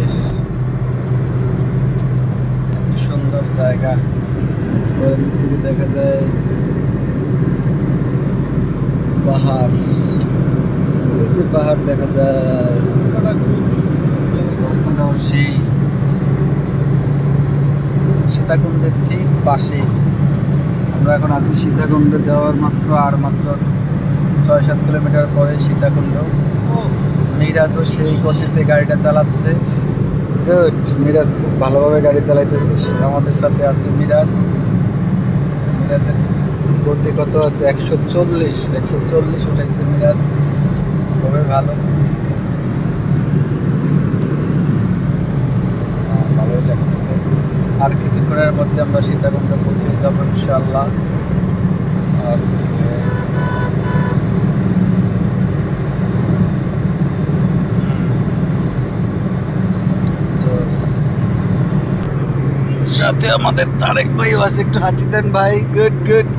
পরিবেশ, এত সুন্দর জায়গা। থেকে দেখা যায় পাহাড়, ওই যে পাহাড় দেখা যায়, রাস্তাটাও সেই সীতাকুণ্ডের ঠিক পাশেই। আমরা এখন আছি সীতাকুণ্ডে যাওয়ার মাত্র 6-7 কিলোমিটার পরে সীতাকুণ্ড। মিরাজও সেই গতিতে গাড়িটা চালাচ্ছে। গুড, মিরাজ খুব ভালোভাবে গাড়ি চালাইতেছে। আমাদের সাথে আছে মিরাজের গতি কত আছে? 140 উঠাইছে মিরাজ, খুবই ভালো, ভালোই লাগতেছে। আর কিছুক্ষণের মধ্যে আমরা সীতাকুণ্ড পৌঁছে যাবো ইনশাআল্লাহ। আর সাথে আমাদের তারেক ভাইও আছে, একটু হাঁচি দেন ভাই। Good good.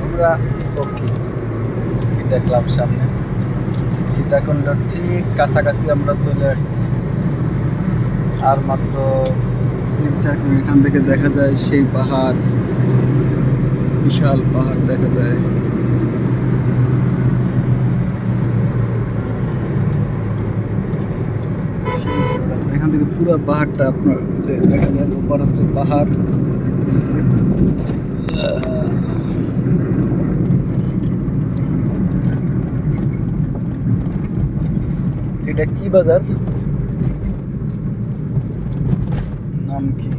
আমরা ওকে, কি দেখলাম সামনে সীতাকুণ্ড ঠিক কাছাকাছি আমরা চলে আসছি। আর মাত্র 3-4 কিলোমিটার এখান থেকে দেখা যায় সেই পাহাড়, বিশাল পাহাড় দেখা যায়। এখান থেকে পুরো পাহাড়টা আপনার দেখা যায়। ওপার হচ্ছে পাহাড়। এটা কি বাজার, নাম কি?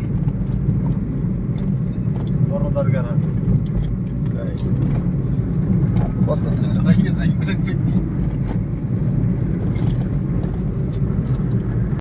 বড় দরকার কত কিলো?